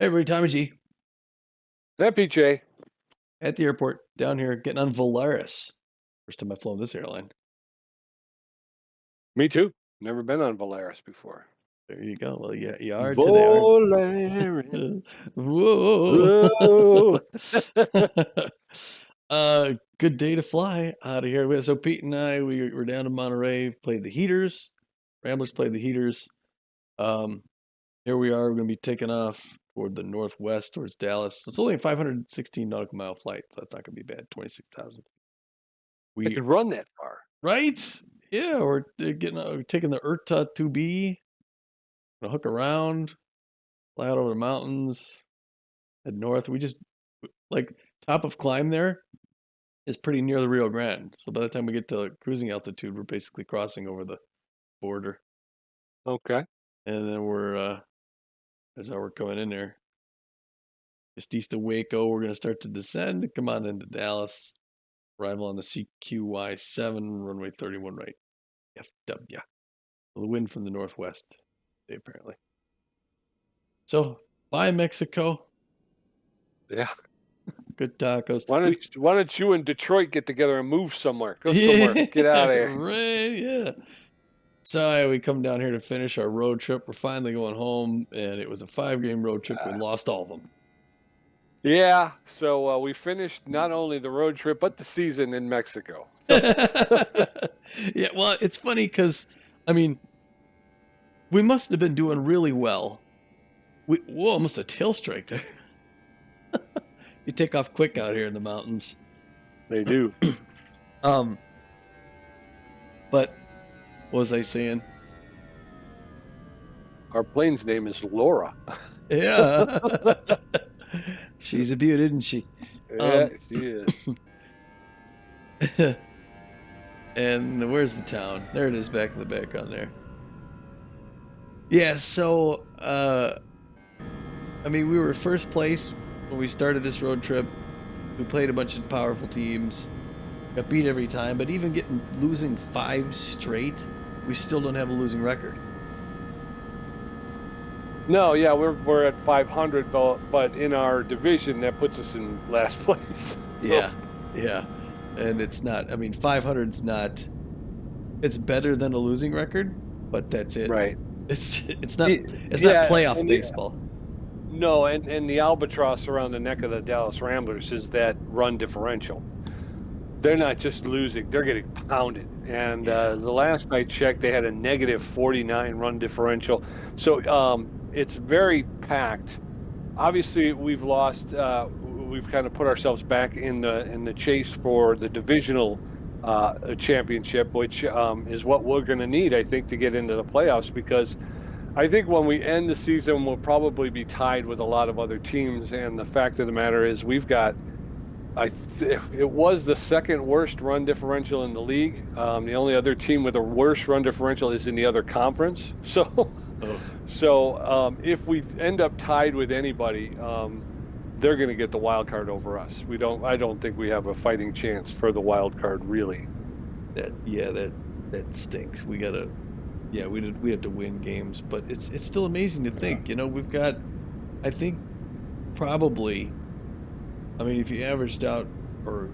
Hey, everybody, Tommy G That PJ. at the airport down here getting on Volaris. First time I've flown this airline. Me too. Never been on Volaris before. There you go. Well, yeah, you are today, aren't Volaris. you? Whoa. Whoa. Good day to fly out of here. So Pete and I, we were down in Monterey, played the Heaters. Ramblers played the Heaters. Um, Here we are. We're going to be taking off toward the northwest, towards Dallas. It's only a 516 nautical mile flight, so that's not going to be bad. 26,000. I We could run that far. Right? Yeah, we're taking the Urta 2B, gonna hook around, fly out over the mountains, head north. We just like top of climb there is pretty near the Rio Grande. So by the time we get to cruising altitude, we're basically crossing over the border. Okay. And then that's how we're coming in there. Just east of Waco, we're gonna start to descend, come on into Dallas. Arrival on the CQY7, runway 31 right. FW. The wind from the northwest, apparently. So, bye, Mexico. Yeah. Good tacos. Why don't you and Detroit get together and move somewhere? Go somewhere. Get out of here. Right, yeah. So we come down here to finish our road trip. We're finally going home, and it was a 5-game road trip. We lost all of them. Yeah. So we finished not only the road trip, but the season in Mexico. Yeah, well, it's funny because, I mean, we must have been doing really well. Whoa, almost a tail strike there. You take off quick out here in the mountains. They do. But what was I saying? Our plane's name is Laura. Yeah. She's a beaut, isn't she? Yeah, she is. And where's the town? There it is, back in the back on there. Yeah, so I mean, we were first place when we started this road trip. We played a bunch of powerful teams, got beat every time, but even losing 5 straight, we still don't have a losing record. No, yeah, we're at 500, but in our division that puts us in last place. So. Yeah, and it's not. I mean, 500's not. It's better than a losing record, but that's it. Right. It's not. It's not playoff baseball. No, and the albatross around the neck of the Dallas Ramblers is that run differential. They're not just losing; they're getting pounded. And the last I checked, they had a negative 49 run differential. So it's very packed. Obviously, we've lost. We've kind of put ourselves back in the chase for the divisional championship, which is what we're going to need, I think, to get into the playoffs. Because I think when we end the season, we'll probably be tied with a lot of other teams. And the fact of the matter is, we've got. It was the second worst run differential in the league. The only other team with a worse run differential is in the other conference. So if we end up tied with anybody, they're going to get the wild card over us. I don't think we have a fighting chance for the wild card, really. That stinks. We have to win games, but it's still amazing to think. You know, we've got, I think, probably. I mean, if you averaged out or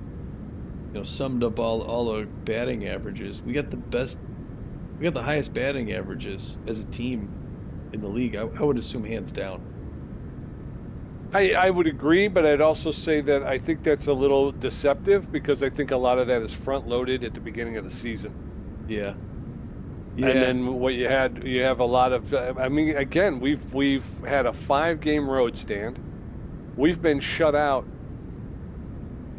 summed up all the batting averages, we got the highest batting averages as a team in the league. I would assume hands down. I would agree, but I'd also say that I think that's a little deceptive because I think a lot of that is front loaded at the beginning of the season. Yeah. And then what you have a lot of. I mean, again, we've had a 5-game road stand. We've been shut out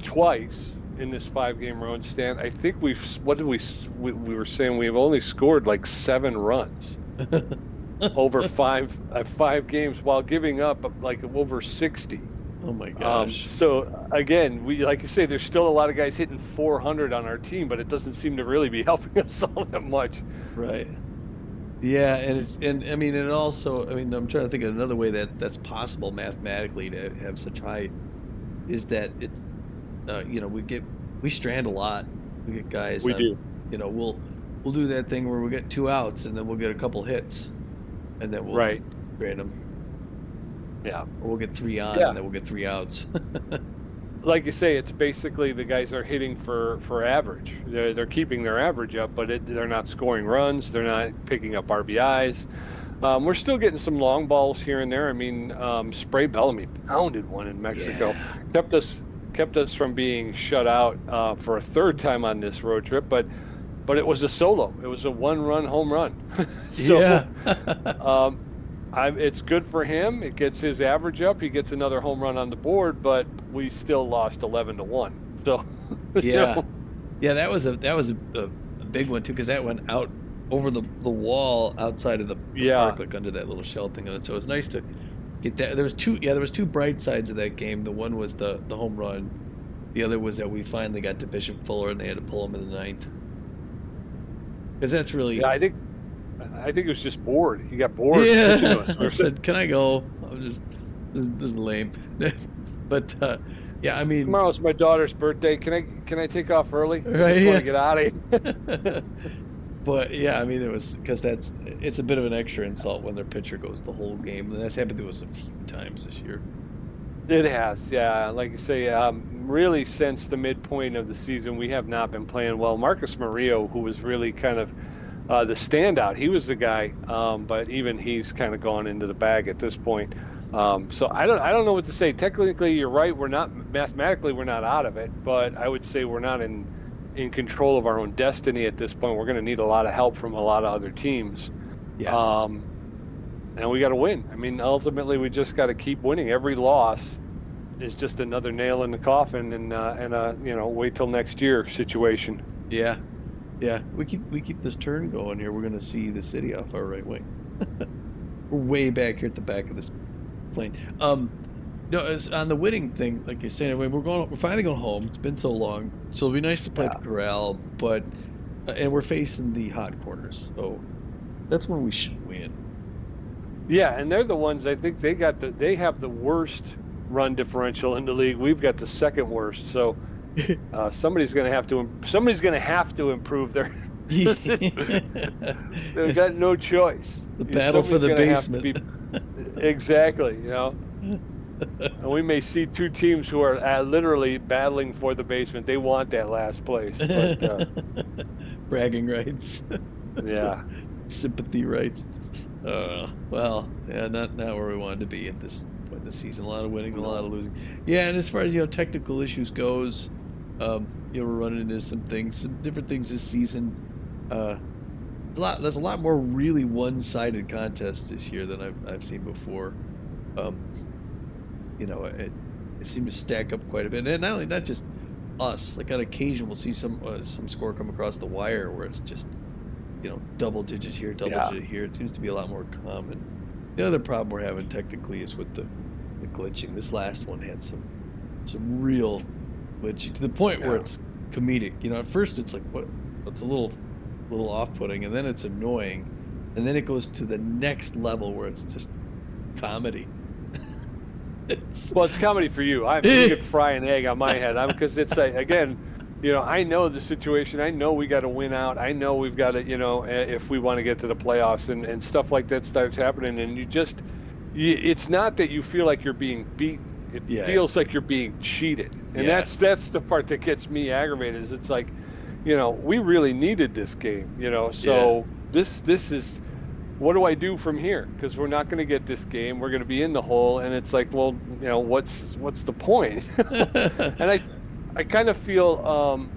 twice in this 5-game road stand. I think we were saying we've only scored like 7 runs over five games while giving up like over 60. Oh my gosh. So again, like you say, there's still a lot of guys hitting 400 on our team, but it doesn't seem to really be helping us all that much. Right. Yeah, and I mean, and also, I mean, I'm trying to think of another way that's possible mathematically to have such high, is that it's, we strand a lot. We get guys. We do. We'll do that thing where we get 2 outs and then we'll get a couple hits, and then we'll strand them. Yeah. or we'll get three on Yeah. and then we'll get three outs. Like you say, it's basically the guys are hitting for average. They're keeping their average up, but they're not scoring runs. They're not picking up RBIs. We're still getting some long balls here and there. I mean, Spray Bellamy pounded one in Mexico, Yeah. kept us kept us from being shut out for a third time on this road trip. But it was a solo. It was a one-run home run. So Yeah. um, it's good for him. It gets his average up. He gets another home run on the board, but we still lost 11-1. So, you Yeah. know, Yeah, that was a big one too, because that went out over the wall outside of the yeah, park, like under that little shell thing on it. So it was nice to get that. There was two bright sides of that game. The one was the home run. The other was that we finally got to Bishop Fuller and they had to pull him in the ninth. Because that's yeah. really, I think it was just bored. He got bored pitching to yeah. us. I said, "Can I go?" I'm just this is lame. But yeah, I mean, Tomorrow's my daughter's birthday. Can I take off early? I right? just want Yeah. to get out of here. But yeah, I mean, it was because it's a bit of an extra insult when their pitcher goes the whole game, and that's happened to us a few times this year. It has, yeah. Like you say, really since the midpoint of the season, we have not been playing well. Marcus Murillo, who was really kind of the standout, he was the guy, but even he's kind of gone into the bag at this point. So I don't know what to say. Technically, you're right. We're not mathematically we're not out of it, but I would say we're not in control of our own destiny at this point. We're going to need a lot of help from a lot of other teams. Yeah, Um, and we got to win. I mean, ultimately, we just got to keep winning. Every loss is just another nail in the coffin, and wait till next year situation. yeah, yeah. We keep this turn going here. We're gonna see the city off our right wing. We're way back here at the back of this plane. No, as on the winning thing, like you're saying, we're finally going home. It's been so long, so it'll be nice to play at the Yeah, corral, but and we're facing the hot corners, so that's when we should win. yeah, and they're the ones I think they have the worst run differential in the league. We've got the second worst. So somebody's going to have to improve their. They've It's got no choice. the battle for Somebody's the going to have to basement. be exactly. And we may see two teams who are literally battling for the basement. They want that last place, but Bragging rights, yeah, sympathy rights. Well, yeah, not where we wanted to be at this point in the season. A lot of winning, a lot of no, losing. Yeah, and as far as technical issues goes, we're running into some things, some different things this season. Uh, there's a lot more really one-sided contests this year than I've seen before. Um, it seemed to stack up quite a bit, and not just us. Like on occasion, we'll see some score come across the wire where it's just double digits here, double yeah, digit here. It seems to be a lot more common. The other problem we're having technically is with the glitching. This last one had some real glitching to the point where yeah. it's comedic. At first it's like what it's a little off-putting, and then it's annoying, and then it goes to the next level where it's just comedy. It's Well, it's comedy for you. You could fry an egg on my head. Because it's like again, I know the situation. I know we got to win out. I know we've got to, if we want to get to the playoffs and stuff like that starts happening, and it's not that you feel like you're being beaten. It yeah, feels like you're being cheated, and yeah, that's the part that gets me aggravated. Is it's like, we really needed this game. yeah. So this is what do I do from here? Because we're not going to get this game. We're going to be in the hole, and it's like, well, what's the point? And I kind of feel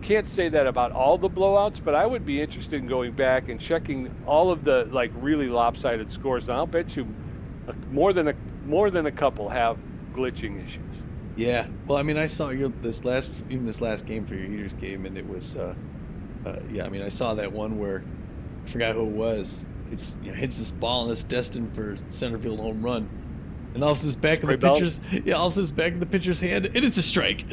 can't say that about all the blowouts, but I would be interested in going back and checking all of the like really lopsided scores. And I'll bet you more than a couple have glitching issues. Yeah. Well, I mean, I saw this last game for your Heaters game, and it was, yeah. I mean, I saw that one where I forgot who it was. It's hits this ball and it's destined for center field home run, and all of a sudden it's back in the Spray belt. pitcher's yeah, all of a sudden it's back in the pitcher's hand, and it's a strike.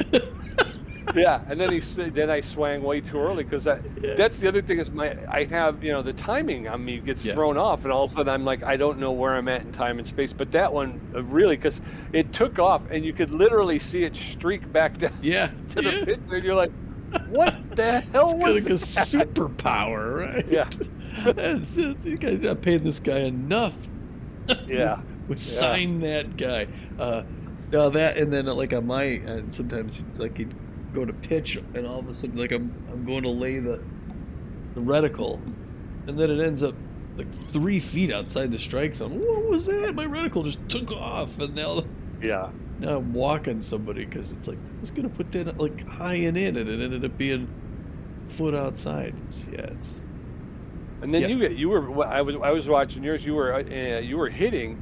Yeah, and then I swang way too early because Yeah. that's the other thing is I have the timing on me gets Yeah. thrown off, and all of a sudden I'm like I don't know where I'm at in time and space. But that one really because it took off and you could literally see it streak back down Yeah. to the Yeah. pitcher, and you're like, what the It's hell got was like a that? superpower, right? Yeah, You guys not paying this guy enough. yeah. Yeah. sign that guy. Now that, and then like on my end, sometimes like you'd go to pitch, and all of a sudden like I'm going to lay the reticle, and then it ends up like 3 feet outside the strike zone. What was that? My reticle just took off, and Yeah. now I'm walking somebody because it's like I was gonna put that like high and in, and it ended up being a foot outside. It's And then yeah, you were I was watching yours. You were hitting,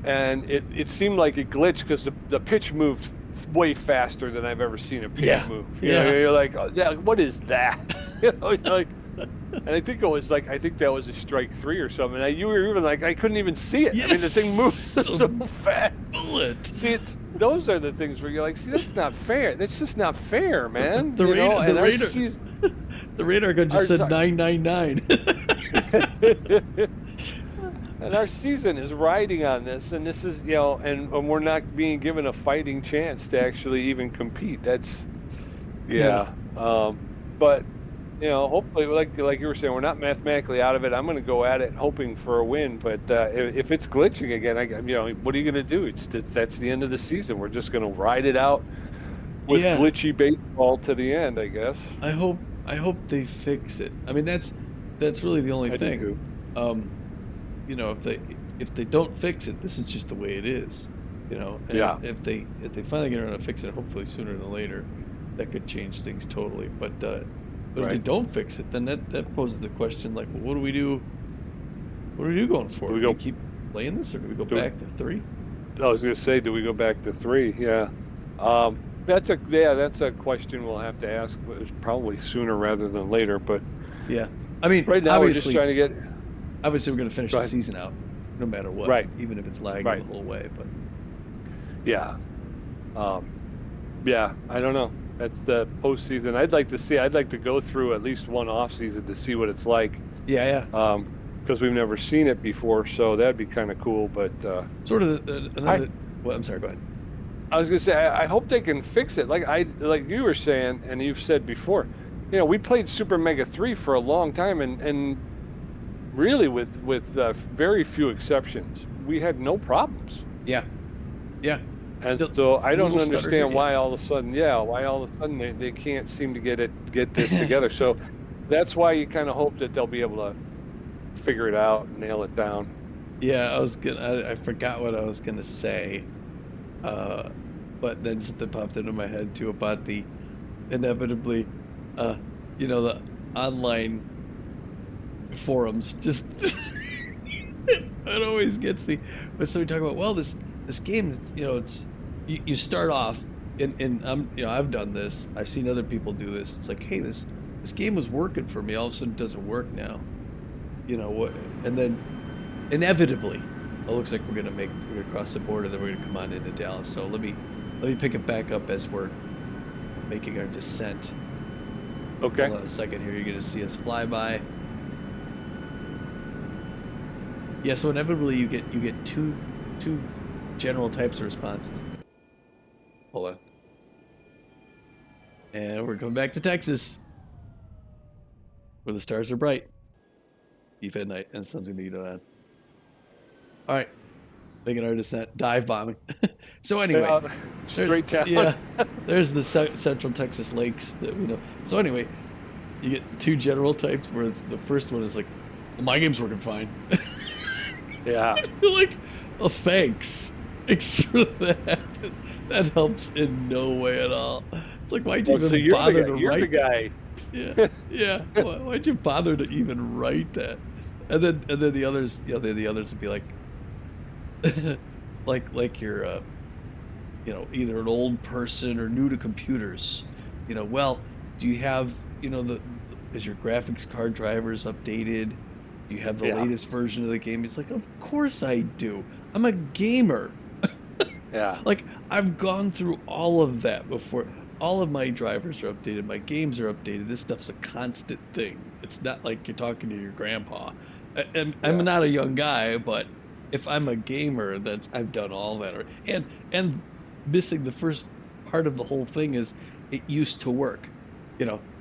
and it seemed like it glitched because the pitch moved way faster than I've ever seen a pitch yeah, move. You know, yeah. you're like, oh, yeah, what is that? You know, you're like, and I think it was like I think that was a strike three or something. And you were even like I couldn't even see it. I mean, the thing moved Yes, a so fast. bullet. See, it's those are the things where you're like, see, that's not fair. That's just not fair, man. The You know, radar, the and our radar, season, the radar gun just our, said 999. and our season is riding on this, and this is, and we're not being given a fighting chance to actually even compete. That's Yeah, yeah. But hopefully, like you were saying, we're not mathematically out of it. I'm going to go at it hoping for a win, but if it's glitching again, what are you going to do? That's the end of the season. We're just going to ride it out with yeah. glitchy baseball to the end, I guess. I hope they fix it. I mean, that's really the only I do thing. too. Um, if they don't fix it, this is just the way it is. And Yeah. if they finally get around to fix it, hopefully sooner than later, that could change things totally. But if they Right. don't fix it, then that poses the question like, well, what do we do? What do we do going Do forward? we Do we go? keep playing this, or do we go Do we, back to three? I was going to say, do we go back to three? Yeah. That's a question we'll have to ask probably sooner rather than later. But Yeah. I mean, right now, we're just trying to get. obviously, we're going to finish Go the ahead. season out, no matter what, Right. even if it's lagging the Right. whole way. But Yeah. Um, yeah. I don't know. That's the postseason. I'd like to go through at least one off season to see what it's like. yeah, yeah. Because we've never seen it before, so that'd be kind of cool. But Sort of I another. Well, I'm sorry. Go ahead. I was gonna say I hope they can fix it. Like you were saying, and you've said before, we played Super Mega 3 for a long time, and really with very few exceptions, we had no problems. Yeah, yeah. And The so I don't little stutter here. understand Yeah, why all of a sudden they can't seem to get this together. So that's why you kind of hope that they'll be able to figure it out and nail it down. yeah. I forgot what I was gonna say. Uh, but then something popped into my head too about the inevitably, uh, the online forums. Just it always gets me. But so we talk about, well, this game, it's you start off, and I've done this. I've seen other people do this. It's like, hey, this game was working for me. All of a sudden, it doesn't work now. What? And then inevitably, it looks like we're gonna cross the border. Then we're gonna come on into Dallas. So let me pick it back up as we're making our descent. Okay. Hold on a second here. You're gonna see us fly by. Yeah. So inevitably, you get two general types of responses. Hold on. And we're coming back to Texas, where the stars are bright, deep at night, and the sun's gonna be on. All right, making our descent, dive bombing. So anyway, Uh, straight down. there's the Central Texas lakes that we know. So anyway, you get two general types, where the first one is like, well, my game's working fine. Yeah. You're like, oh, thanks. Thanks for that. That helps in no way at all. It's like, why'd you So even you're bother to you're the write guy. Yeah, yeah. Why'd you bother to even write that? And then the others, the others would be like, like you're, either an old person or new to computers. Well, do you have, is your graphics card drivers updated? Do you have the Yeah. latest version of the game? It's like, of course I do. I'm a gamer. Yeah. Like, I've gone through all of that before. All of my drivers are updated. My games are updated. This stuff's a constant thing. It's not like you're talking to your grandpa. And I'm Yeah. not a young guy, but if I'm a gamer, I've done all that. And missing the first part of the whole thing is it used to work.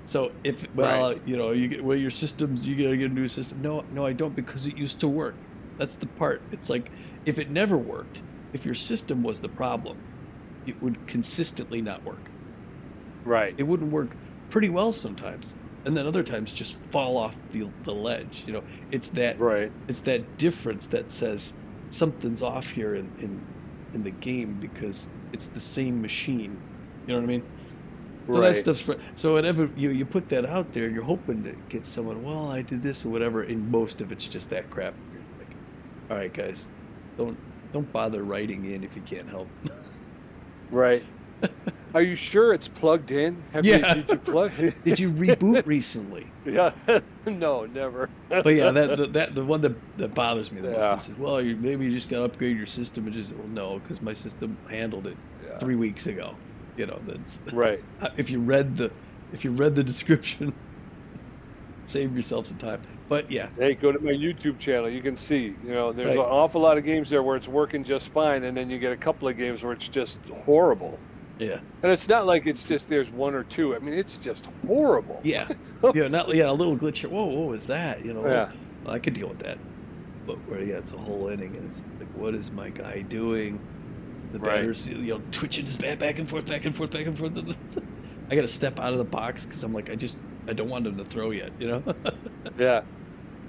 So if Right. you get your systems, you gotta get a new system. No, I don't, because it used to work. That's the part. It's like if it never worked, if your system was the problem, it would consistently not work. Right. It wouldn't work pretty well sometimes, and then other times just fall off the ledge. It's that Right. it's that difference that says something's off here in the game because it's the same machine. You know what I mean? So that Right. stuff's so whenever you put that out there, you're hoping to get someone. Well, I did this or whatever, and most of it's just that crap. You're like, all right, guys, don't don't bother writing in if you can't help. Right. Are you sure it's plugged in? Yeah. Did you plug? Did you reboot recently? Yeah. No, never. But yeah, the one that bothers me the most Yeah. is well, maybe you just got to upgrade your system and just well, no, because my system handled it Yeah. 3 weeks ago. That's Right. if you read the description, save yourself some time. But yeah, Hey, go to my YouTube channel. You can see, there's an right, awful lot of games there where it's working just fine, and then you get a couple of games where it's just horrible. yeah, And it's not like it's just there's one or two. I mean, it's just horrible. yeah, not a little glitch here. Whoa, what was that? Yeah. Well, I could deal with that. But where it's a whole inning, and it's like, what is my guy doing? The Right. batter's twitching his bat back and forth, back and forth, back and forth. I got to step out of the box because I'm like, I don't want him to throw yet. Yeah.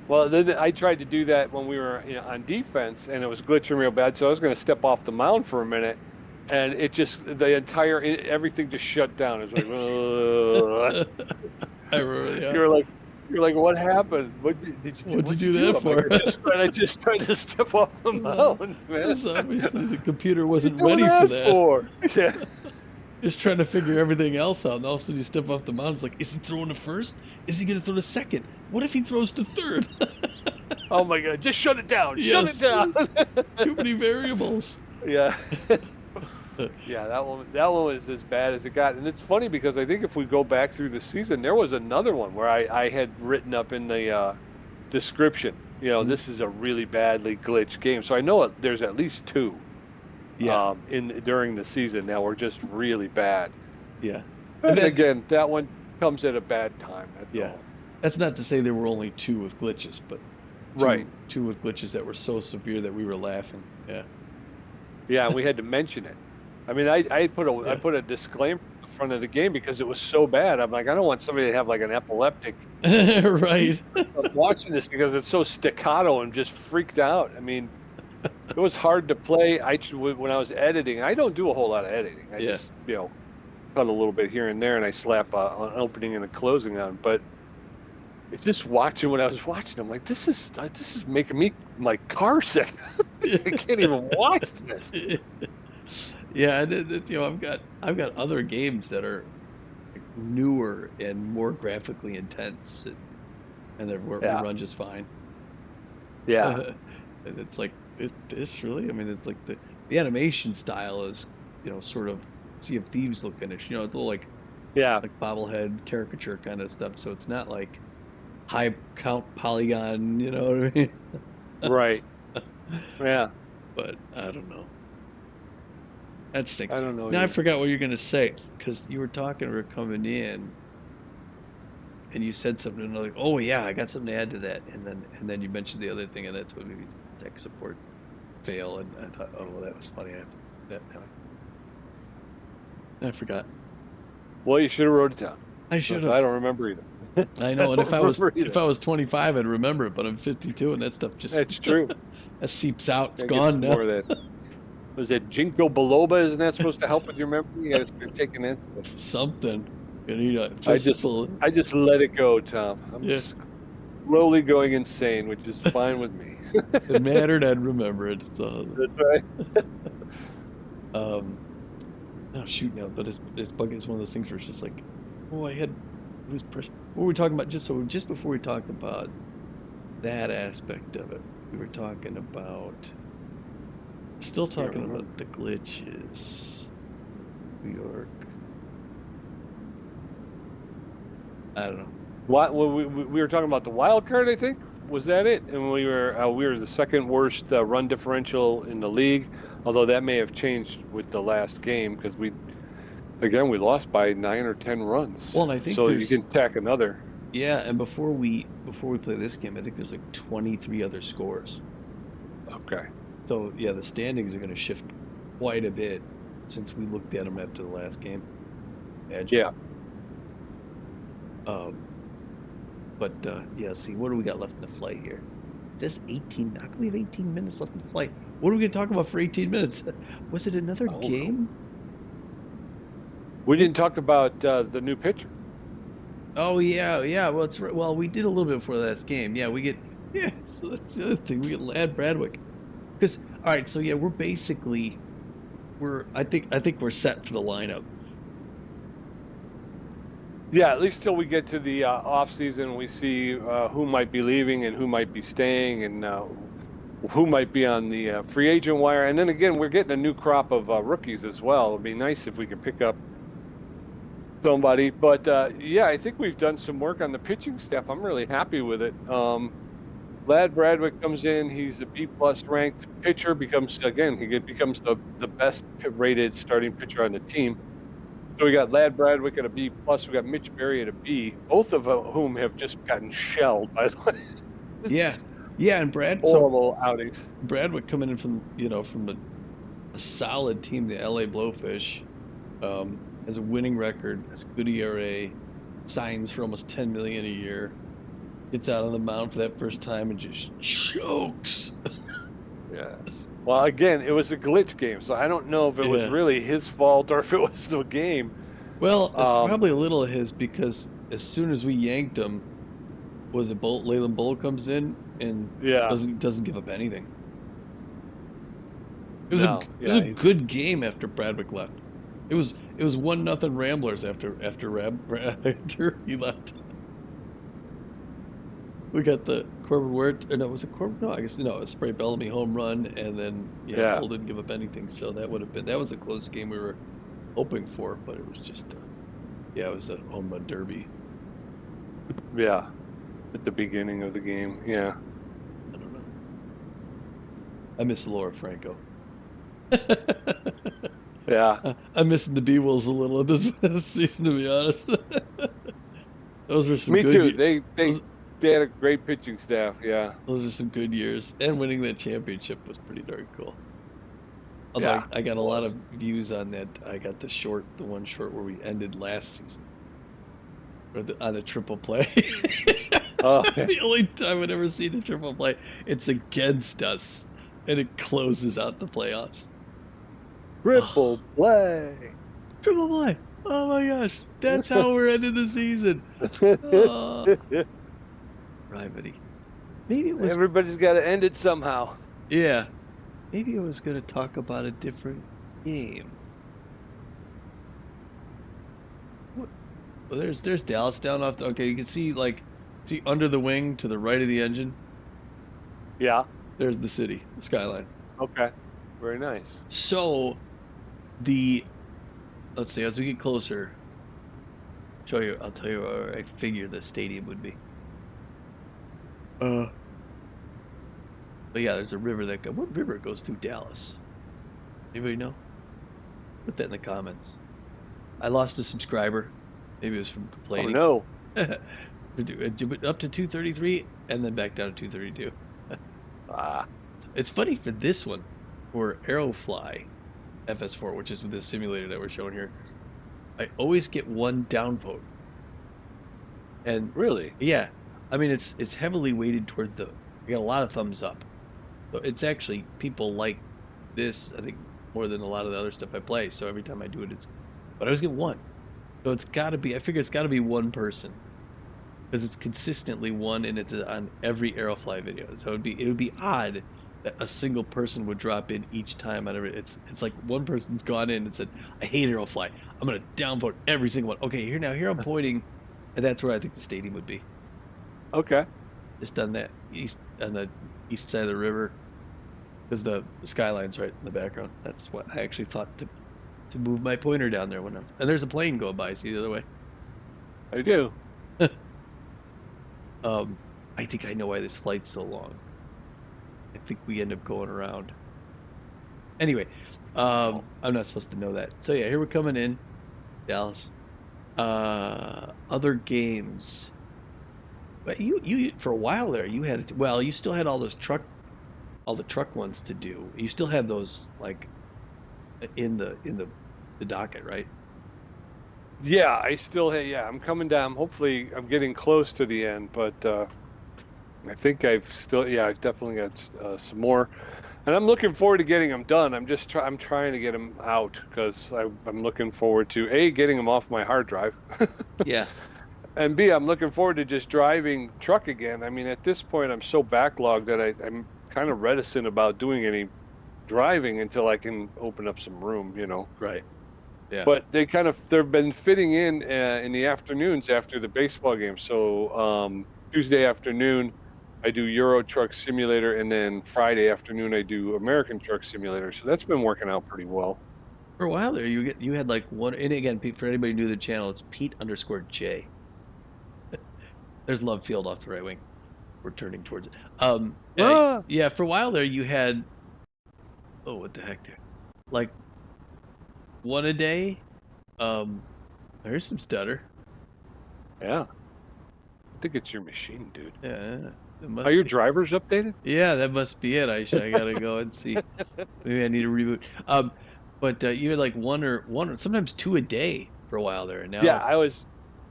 Well, then I tried to do that when we were on defense, and it was glitching real bad. So I was going to step off the mound for a minute, and everything just shut down. It was like, "Ugh." I remember, yeah. You're like, what happened? What'd you do that I'm like, for? I just tried to step off the mound, man. Because obviously the computer What you wasn't doing ready for that that. for? Yeah. Just trying to figure everything else out, and all of a sudden you step off the mound. It's like, is he throwing to first? Is he going to throw to second? What if he throws to third? Oh my God! Just shut it down. Shut it Yes, down. too many variables. Yeah. Yeah, that one was as bad as it got. And it's funny because I think if we go back through the season, there was another one where I had written up in the description, this is a really badly glitched game. So I know there's at least two Yeah, during the season that were just really bad. yeah. And then, again, that one comes at a bad time. That's yeah. all. That's not to say there were only two with glitches, but Right. two with glitches that were so severe that we were laughing. Yeah. Yeah, and we had to mention it. I mean, I Yeah. put a disclaimer in front of the game because it was so bad. I'm like, I don't want somebody to have like an epileptic Right. of watching this because it's so staccato and just freaked out. I mean, it was hard to play. When I was editing, I don't do a whole lot of editing. I Yeah. just cut a little bit here and there, and I slap an opening and a closing on. But it's just watching what I was watching, I'm like, this is making me like car sick. I can't even watch this. Yeah, and I've got other games that are like, newer and more graphically intense, and we Yeah, run just fine. yeah, And it's like this really. I mean, it's like the animation style is sort of Sea of Thieves look-ish. It's a little yeah, like bobblehead caricature kind of stuff. So it's not like high count polygon. You know what I mean? right, yeah. But I don't know. That stinks. I don't know Now I either. forgot what you're gonna say because you were talking, we were coming in, and you said something, and I'm like, oh yeah, I got something to add to that, and then you mentioned the other thing, and that's what maybe tech support fail, and I thought, oh well, that was funny. I have to that now. I forgot. Well, you should have wrote it down. I should I have. don't remember either. I I know, and don't remember either. if I was 25, I'd remember it, but I'm 52, and that stuff just That's true. that seeps out. It's Gotta get gone some now. more of that. Was it Ginkgo biloba? Isn't that supposed to help with your memory? You gotta start taking it. Something. You need a I just physical. I just let it go, Tom. I'm Yeah. just slowly going insane, which is fine with me. If it mattered, I'd remember it. So, That's right. um, oh shoot, no, but this bug is one of those things where it's just like, oh, it was pressure. What were we talking about? Just before we talked about that aspect of it, we were talking about, still talking remember. about the glitches, New York. I don't know. What? Well, we were talking about the wild card, I think. Was that it? And we were the second worst run differential in the league. Although that may have changed with the last game because we lost by 9 or 10 runs. Well, and I think so. You there's can tack another. yeah, and before we play this game, I think there's like 23 other scores. Okay. So yeah, the standings are going to shift quite a bit since we looked at them after the last game. Imagine. Yeah. Um, but yeah, see, what do we got left in the flight here? This 18. How come we have 18 minutes left in the flight? What are we going to talk about for 18 minutes? Was it another I don't know. game? We didn't talk about the new pitcher. Oh yeah, yeah. Well, well, we did a little bit before the last game. Yeah, we get yeah. So that's the other thing. We get Lad Bradwick. Because all right, so yeah, we're basically I think we're set for the lineup. Yeah, at least till we get to the off season, we see who might be leaving and who might be staying, and who might be on the free agent wire. And then again, we're getting a new crop of rookies as well. It'd be nice if we could pick up somebody. But yeah, I think we've done some work on the pitching staff. I'm really happy with it. Lad Bradwick comes in. He's a B plus ranked pitcher. Becomes the best rated starting pitcher on the team. So we got Lad Bradwick at a B plus. We got Mitch Berry at a B. Both of whom have just gotten shelled. By the way, it's Yeah, just yeah, and horrible outings. Bradwick coming in from from a solid team, the LA Blowfish, has a winning record, has a good ERA, signs for almost 10 million a year, gets out on the mound for that first time and just chokes. Yeah. Well, again, it was a glitch game, so I don't know if it was Yeah. really his fault or if it was the game. Well, it's Um, probably a little of his because as soon as we yanked him, was it Bolt? Leyland Bull comes in and yeah. doesn't give up anything. No. It was a Yeah. good game after Bradwick left. It was 1-0 Ramblers after he left. We got the Corbin Wirt, or no, was it Corbin? No, I guess no, it was Spray Bellamy home run, and then yeah, Yeah. Bull didn't give up anything, so that was a close game we were hoping for, but it was just yeah, it was a home run derby. Yeah. At the beginning of the game. Yeah. I don't know. I miss Laura Franco. Yeah. I'm missing the B Wolves a little this season, to be honest. Those were some Me good. too. They had a great pitching staff. Yeah. Those are some good years, and winning that championship was pretty darn cool. Although Yeah. I got It a lot was. of views on that. I got the one short where we ended last season, or on a triple play. Oh, yeah. The only time I've ever seen a triple play, it's against us, and it closes out the playoffs. Triple play. Triple play! Oh my gosh, that's how we're ending the season. Right, buddy. Maybe it was. Everybody's got to end it somehow. Yeah. Maybe I was going to talk about a different game. What? Well, there's Dallas down off. Okay, you can see under the wing to the right of the engine. Yeah. There's the city, the skyline. Okay. Very nice. So, let's see, as we get closer, I'll tell you where I figure the stadium would be. But yeah, there's a river what river goes through Dallas? Anybody know? Put that in the comments. I lost a subscriber. Maybe it was from complaining. Oh no. Up to 233 and then back down to 232. Ah. It's funny for this one, for Aerofly FS4, which is the simulator that we're showing here. I always get one downvote. And Really? yeah, I mean it's heavily weighted towards I got a lot of thumbs up. So it's actually people like this, I think, more than a lot of the other stuff I play. So every time I do it, but I always get one. So it's got to be. I figure it's got to be one person, because it's consistently one, and it's on every Aerofly video. So it would be odd that a single person would drop in each time. It's like one person's gone in and said, "I hate Aerofly. I'm gonna downvote every single one." Okay, here I'm pointing, and that's where I think the stadium would be. Okay. Just on the east side of the river, because the skyline's right in the background. That's what I actually thought to move my pointer down there and there's a plane going by. See the other way. I do. I think I know why this flight's so long. I think we end up going around. Anyway, I'm not supposed to know that. So yeah, here we're coming in, Dallas. Other games. But you for a while there, you still had all those truck all the truck ones to do. You still have those like in the docket, right? Yeah, I still yeah, I'm coming down. Hopefully, I'm getting close to the end, but I think I've definitely got some more, and I'm looking forward to getting them done. I'm trying to get them out because I'm looking forward to A, getting them off my hard drive, Yeah. and B, I'm looking forward to just driving truck again. I mean, at this point, I'm so backlogged that I'm kind of reticent about doing any driving until I can open up some room. Right. Yeah. But they've been fitting in the afternoons after the baseball game. So Tuesday afternoon, I do Euro Truck Simulator, and then Friday afternoon I do American Truck Simulator. So that's been working out pretty well. For a while there, you had like one, and again, Pete, for anybody new to the channel, it's Pete_J. There's Love Field off the right wing. We're turning towards it. Ah, Yeah, for a while there, you had, oh, what the heck, dude? Like one a day. Um, there's some stutter. yeah, I think it's your machine, dude. Yeah, it Are must your be. drivers updated? Yeah, that must be it. I gotta go and see. Maybe I need a reboot. But you had like one or sometimes two a day for a while there, and Yeah, now,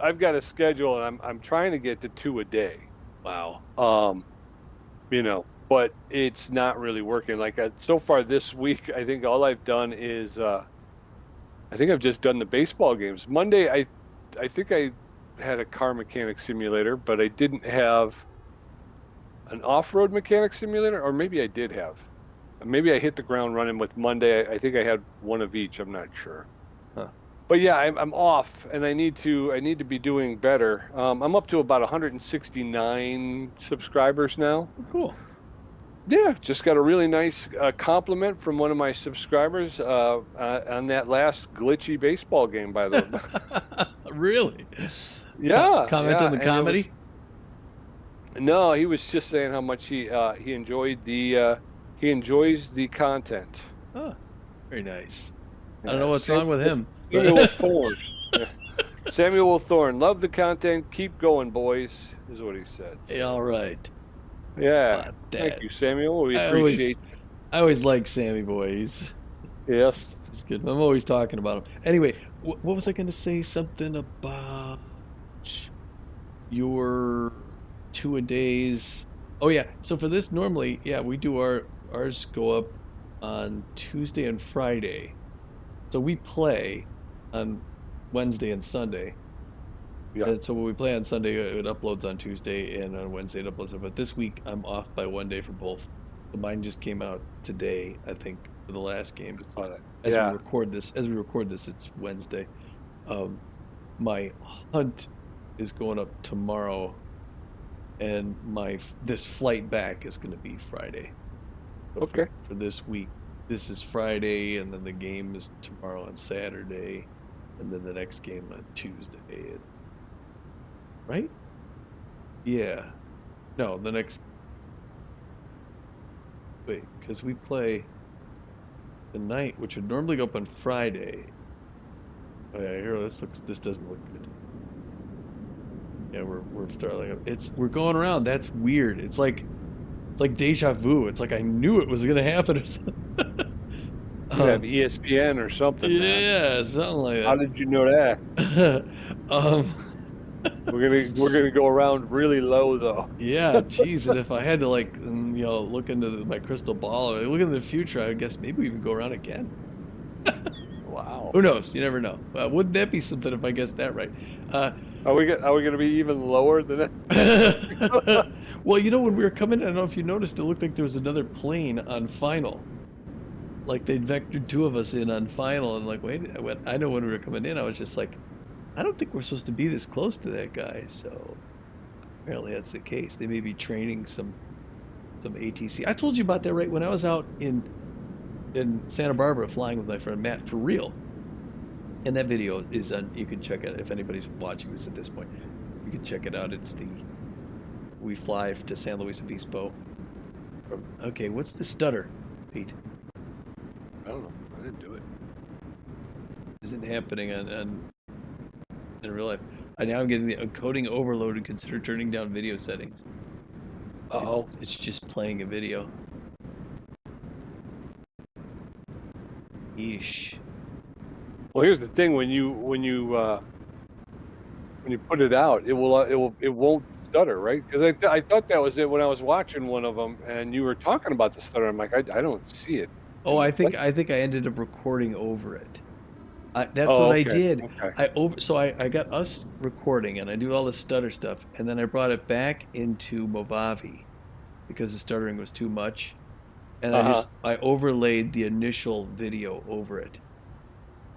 I've got a schedule, and I'm trying to get to two a day. wow. Um, but it's not really working. Like so far this week, I think all I've done is I think I've just done the baseball games. Monday, I think I had a car mechanic simulator, but I didn't have an off-road mechanic simulator, or maybe I did have. Maybe I hit the ground running with Monday. I think I had one of each. I'm not sure. Huh. But yeah, I'm off, and I need to be doing better. I'm up to about 169 subscribers now. Oh, cool. Yeah, just got a really nice compliment from one of my subscribers on that last glitchy baseball game, by the way. Really? Yeah, Comment on yeah, the and it comedy? was no, he was just saying how much he enjoyed he enjoys the content. Oh, very nice. I don't know Yeah, what's wrong with him, but Samuel Thorne. Yeah. Samuel Thorne, love the content. Keep going, boys, is what he said. hey, So, all right. yeah, About thank that. you, Samuel. We I always, appreciate. I always like Sammy Boy. Yes. He's good. I'm always talking about him. Anyway, what was I going to say? Something about your two a days. Oh yeah. So for this, normally, yeah, we do ours go up on Tuesday and Friday. So we play on Wednesday and Sunday. Yeah. And so when we play on Sunday, it uploads on Tuesday, and on Wednesday it uploads. But this week I'm off by one day for both. So mine just came out today, I think, for the last game. I saw that. As we Yeah. record this, it's Wednesday. Um, my hunt is going up tomorrow, and my this flight back is going to be Friday. So Okay. for this week, this is Friday, and then the game is tomorrow on Saturday, and then the next game on Tuesday. Right? Yeah. No, the next. Wait, because we play tonight, which would normally go up on Friday. Oh yeah, here this doesn't look good. Yeah, we're starting up. We're going around. That's weird. It's like deja vu. It's like I knew it was gonna happen or something. You have ESPN or something, man. Yeah, something How like did you know that? that. um, We're gonna go around really low though. yeah, geez, and if I had to like, look into my crystal ball or look into the future, I guess maybe we even go around again. Wow. Who knows? You never know. Wouldn't that be something if I guessed that right? Uh, Are we gonna be even lower than that? well, when we were coming, I don't know if you noticed, it looked like there was another plane on final. Like they'd vectored two of us in on final, and like, wait, I know when we were coming in, I was just like, I don't think we're supposed to be this close to that guy. So apparently that's the case. They may be training some ATC. I told you about that right when I was out in Santa Barbara flying with my friend Matt for real. And that video is on. You can check it if anybody's watching this at this point. You can check it out. We fly to San Luis Obispo. Okay, what's the stutter, Pete? I don't know. I didn't do it. Isn't happening in real life. I now am getting the encoding overload and consider turning down video settings. Uh-oh. It's just playing a video. Yeesh. Well, here's the thing, when you put it out, it won't stutter, right? 'Cause I thought that was it when I was watching one of them, and you were talking about the stutter, I'm like, "I don't see it Oh, in the clip." I think I ended up recording over it. That's Oh, what I okay, did. okay. I got us recording and I do all the stutter stuff, and then I brought it back into Movavi because the stuttering was too much, and Uh-huh, I overlaid the initial video over it.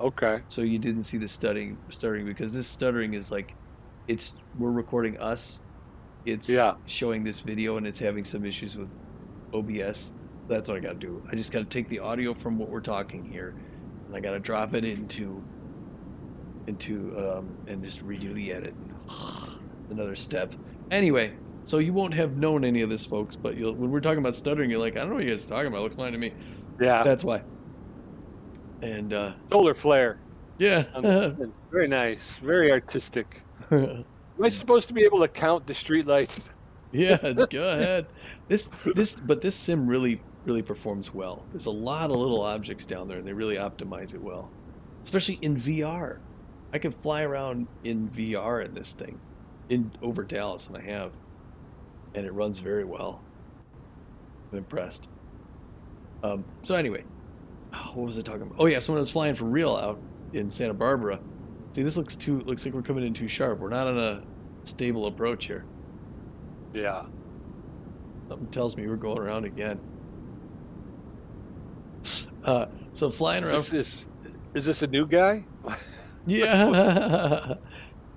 okay. So you didn't see the stuttering because this stuttering is like we're recording us, it's Yeah. showing this video and it's having some issues with OBS. That's what I gotta do. I just gotta take the audio from what we're talking here and I gotta drop it into and just redo the edit. Another step. Anyway, so you won't have known any of this, folks, but you'll when we're talking about stuttering, you're like, I don't know what you guys are talking about. It looks fine to me. Yeah. That's why. And Solar flare yeah. on the fence. Very nice, very artistic. Am I supposed to be able to count the streetlights? Yeah, go ahead. But this sim really performs well. There's a lot of little objects down there, and they really optimize it well, especially in VR. I can fly around in VR in this thing, in over Dallas, and I have, and it runs very well. I'm impressed. So anyway, what was I talking about? Oh yeah, so when I was flying for real out in Santa Barbara, see, this looks like we're coming in too sharp. We're not on a stable approach here. Yeah. Something tells me we're going around again. So flying Is around, this a new guy? yeah,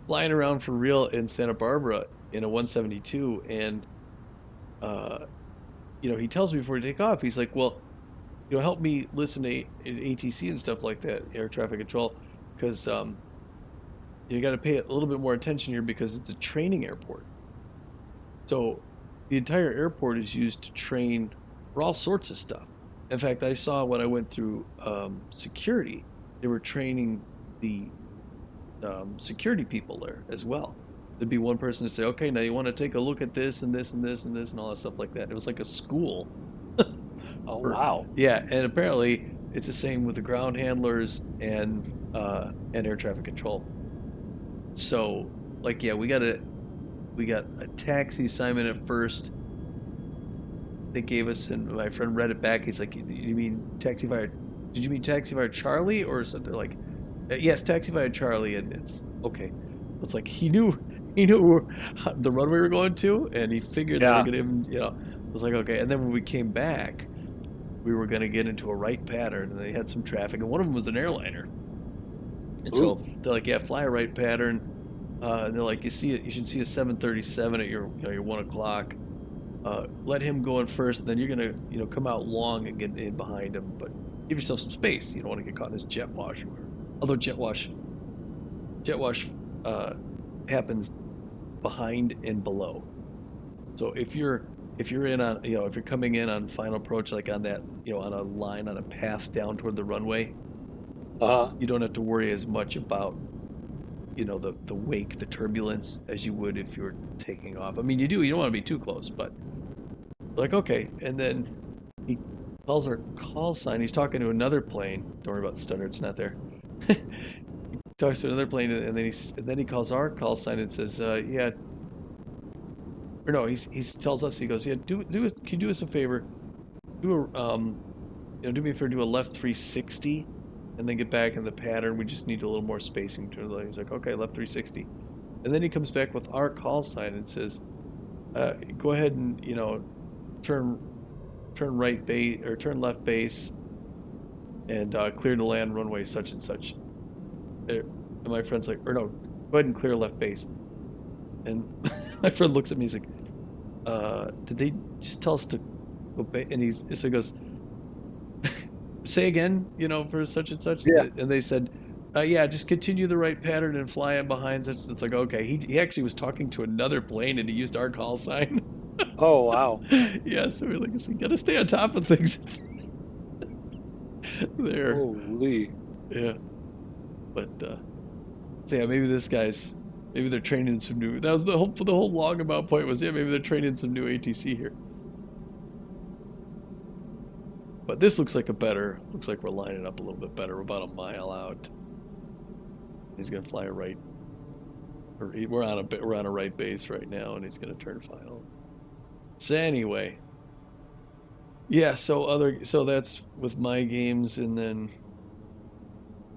flying around for real in Santa Barbara in a 172, and uh, he tells me before we take off, he's like, "Well, help me listen to ATC and stuff like that, air traffic control, because you got to pay a little bit more attention here because it's a training airport. So the entire airport is used to train for all sorts of stuff. In fact, I saw when I went through security, they were training the security people there as well. There'd be one person to say, okay, now you want to take a look at this and this and this and this and all that stuff like that. It was like a school. Oh, for, wow. yeah, and apparently it's the same with the ground handlers and air traffic control. So, like, yeah, we got a taxi assignment at first. They gave us, and my friend read it back. He's like, "You mean taxi via? Did you mean taxi via Charlie or something?" Like, yes, taxi via Charlie, and it's okay. It's like he knew the runway we were going to, and he figured they were Yeah. gonna even, I was like, okay. And then when we came back, we were gonna get into a right pattern, and they had some traffic, and one of them was an airliner. And Ooh. so they're like, yeah, fly a right pattern. And they're like, you see it, you should see a 737 at your 1 o'clock. Let him go in first, and then you're gonna, come out long and get in behind him, but give yourself some space. You don't want to get caught in his jet wash. Although jet wash happens behind and below. So if you're in on, if you're coming in on final approach, like on that, on a line on a path down toward the runway, Uh-huh. you don't have to worry as much about the wake, the turbulence as you would if you were taking off. I mean, you don't want to be too close, but like, okay. And then he calls our call sign. He's talking to another plane. Don't worry about the stutter, it's not there. He talks to another plane, and then he calls our call sign and says, yeah, or no, he tells us, he goes, yeah, can you do us a favor, do me a favor, do a left 360 and then get back in the pattern. We just need a little more spacing between the. He's like, okay, left 360. And then he comes back with our call sign and says, go ahead and, turn right base or turn left base and clear to land runway such and such. And my friend's like, or no, go ahead and clear left base. And my friend looks at me, he's like, did they just tell us to obey? And so he goes, say again, for such and such. Yeah. And they said, yeah, just continue the right pattern and fly in behind such. It's like, okay, he actually was talking to another plane and he used our call sign. Oh, wow. Yeah, so we're like, so you gotta stay on top of things there. Holy. Yeah, but so yeah, maybe they're training some new. That was the whole long about point was, yeah, maybe they're training some new ATC here. But this looks like looks like we're lining up a little bit better. We're about a mile out. He's gonna fly a right. We're on a right base right now, and he's gonna turn final. So anyway, yeah. So that's with my games, and then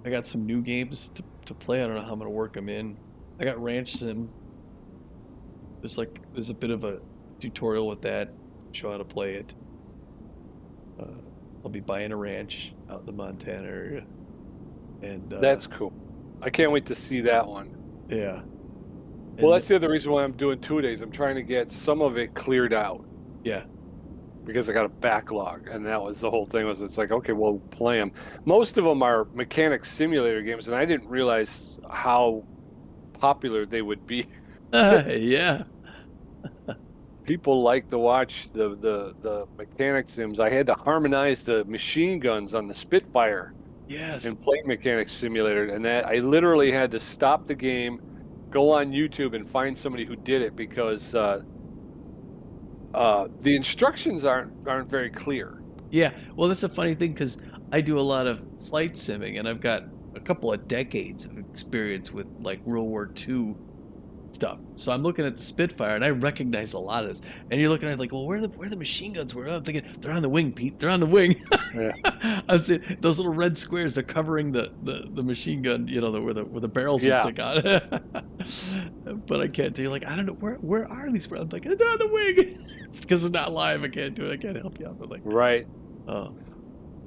I got some new games to play. I don't know how I'm gonna work them in. I got Ranch Sim. There's a bit of a tutorial with that, show how to play it. Uh, I'll be buying a ranch out in the Montana area, and That's cool. I can't wait to see that one. yeah, Well, and that's the other reason why I'm doing 2 days. I'm trying to get some of it cleared out yeah, because I got a backlog, and that was the whole thing. Was it's like, okay, well, play them. Most of them are mechanic simulator games, and I didn't realize how popular they would be. yeah, People like to watch the mechanic sims. I had to harmonize the machine guns on the Spitfire yes, and play mechanic simulator, and that I literally had to stop the game, go on YouTube, and find somebody who did it because the instructions aren't very clear. yeah. Well, that's a funny thing because I do a lot of flight simming, and I've got a couple of decades of experience with like World War II stuff. So I'm looking at the Spitfire and I recognize a lot of this. And you're looking at it like, well, where the machine guns were? I'm thinking they're on the wing, Pete. They're on the wing. Yeah. I was saying, those little red squares, they're covering the machine gun, you know, where the barrels would Yeah. stick out. But I can't tell you, like, I don't know where are these? I'm like, they're on the wing. It's because it's not live. I can't do it. I can't help you out. But like, Right. oh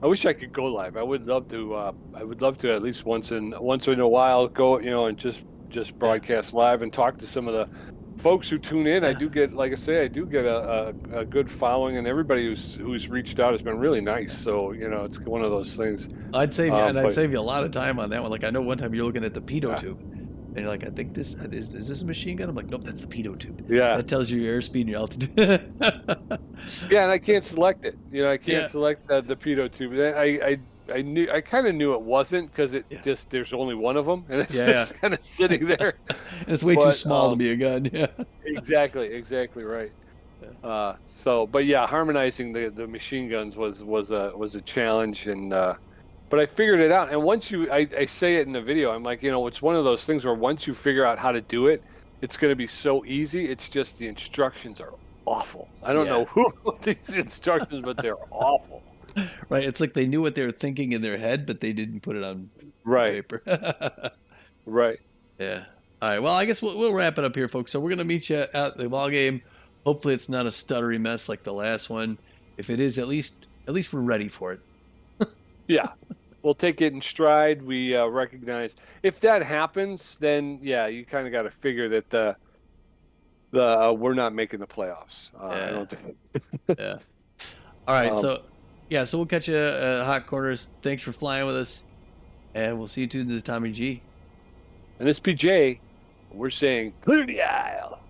I wish I could go live. I would love to. I would love to at least once in a while go, and just yeah, broadcast live and talk to some of the folks who tune in. I yeah. do get, like I say, I do get a good following, and everybody who's reached out has been really nice. So it's one of those things. I'd But save you a lot of time on that one. Like I know one time you're looking at the pedo yeah, tube, and you're like, I think this is this a machine gun? I'm like, nope, that's the pedo tube. yeah, That tells you your airspeed and your altitude. yeah, and I can't select it. I can't Yeah, select the pitot tube. I kind of knew it wasn't because it yeah, just there's only one of them, and it's yeah, just kind of sitting yeah. there. And it's way too But small to be a gun. Yeah. exactly right. But yeah, harmonizing the machine guns was a challenge, and but I figured it out. And once I say it in the video, I'm like, it's one of those things where once you figure out how to do it, it's going to be so easy. It's just the instructions are awful. I don't Yeah. know who wrote these instructions, but they're awful. Right. It's like they knew what they were thinking in their head, but they didn't put it on Right, paper. right. Yeah. All right. Well, I guess we'll wrap it up here, folks. So we're gonna meet you at the ball game. Hopefully, it's not a stuttery mess like the last one. If it is, at least we're ready for it. Yeah, we'll take it in stride. We recognize if that happens, then yeah, you kind of got to figure that the we're not making the playoffs. I Yeah. don't think. Yeah. All right. Um, So, yeah. So we'll catch you hot corners. Thanks for flying with us, and we'll see you tuned to Tommy G. and this PJ, we're saying clear the aisle.